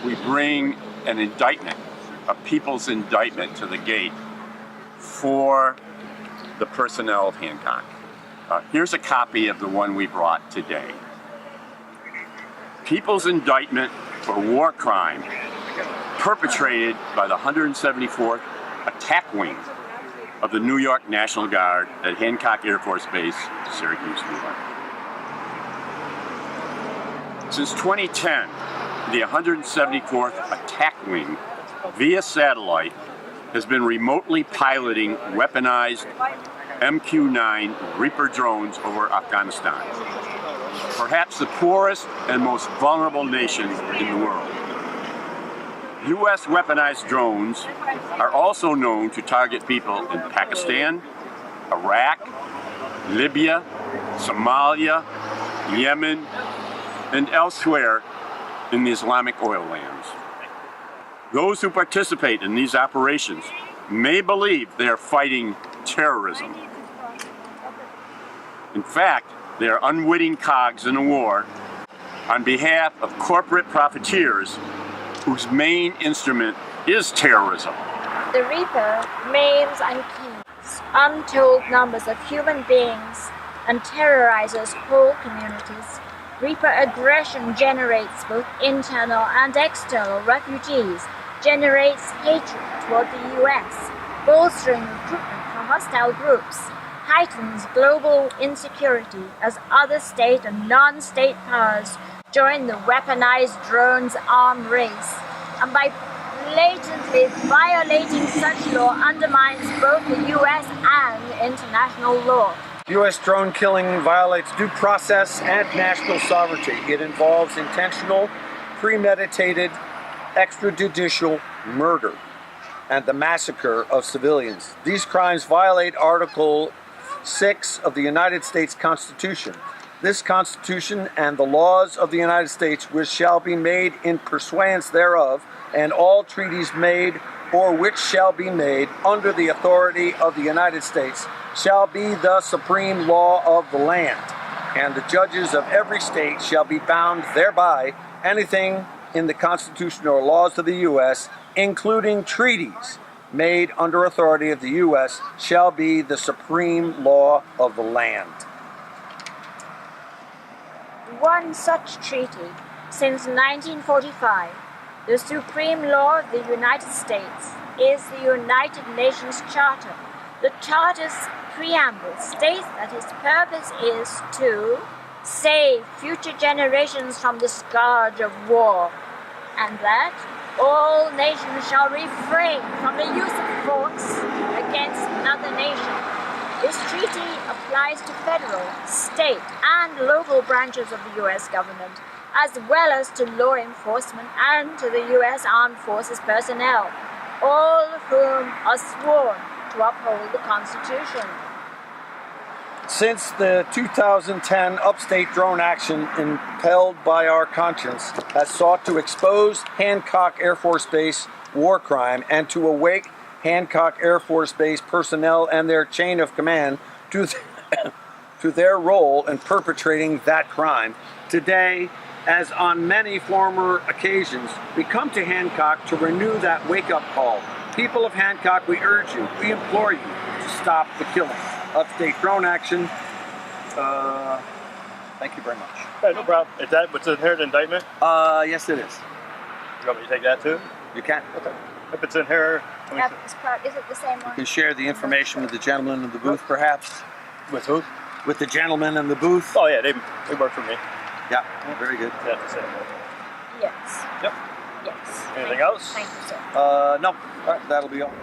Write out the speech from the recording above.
we bring an indictment, a people's indictment to the gate for the personnel of Hancock. Here's a copy of the one we brought today. People's indictment for war crime perpetrated by the 174th Attack Wing of the New York National Guard at Hancock Air Force Base, Syracuse, New York. Since 2010, the 174th Attack Wing, via satellite, has been remotely piloting weaponized MQ-9 Reaper drones over Afghanistan, perhaps the poorest and most vulnerable nation in the world. U.S. weaponized drones are also known to target people in Pakistan, Iraq, Libya, Somalia, Yemen, and elsewhere in the Islamic oil lands. Those who participate in these operations may believe they are fighting terrorism. In fact, they are unwitting cogs in a war on behalf of corporate profiteers whose main instrument is terrorism. The Reaper maims and kills untold numbers of human beings and terrorizes whole communities. Reaper aggression generates both internal and external refugees, generates hatred toward the US, bolstering recruitment from hostile groups, heightens global insecurity as other state and non-state powers join the weaponized drones arms race, and by blatantly violating such law undermines both the US and international law. U.S. drone killing violates due process and national sovereignty. It involves intentional, premeditated, extrajudicial murder and the massacre of civilians. These crimes violate Article 6 of the United States Constitution. This Constitution and the laws of the United States, which shall be made in pursuance thereof, and all treaties made or which shall be made under the authority of the United States, shall be the supreme law of the land, and the judges of every state shall be bound thereby. Anything in the Constitution or laws of the U.S., including treaties made under authority of the U.S., shall be the supreme law of the land. One such treaty since 1945, the supreme law of the United States, is the United Nations Charter. The Charter's preamble states that its purpose is to save future generations from the scourge of war, and that all nations shall refrain from the use of force against another nation. This treaty applies to federal, state, and local branches of the U.S. government, as well as to law enforcement and to the U.S. Armed Forces personnel, all of whom are sworn to uphold the Constitution. Since the 2010 Upstate Drone Action, impelled by our conscience, has sought to expose Hancock Air Force Base war crime and to awake Hancock Air Force Base personnel and their chain of command to their role in perpetrating that crime, today, as on many former occasions, we come to Hancock to renew that wake-up call. People of Hancock, we urge you, we implore you to stop the killing. Upstate Drone Action. Thank you very much. Hey, no problem. Is that what's in here, the indictment? Yes, it is. You want me to take that too? You can. Okay. If it's in here, Is it the same one? You can share the information with the gentleman in the booth, perhaps. with who? With the gentleman in the booth. Oh yeah, they work for me. Yeah, very good. Yeah, the same one. Yes. Yep. Yes. Anything else? Thank you, sir. No. All right, that'll be all.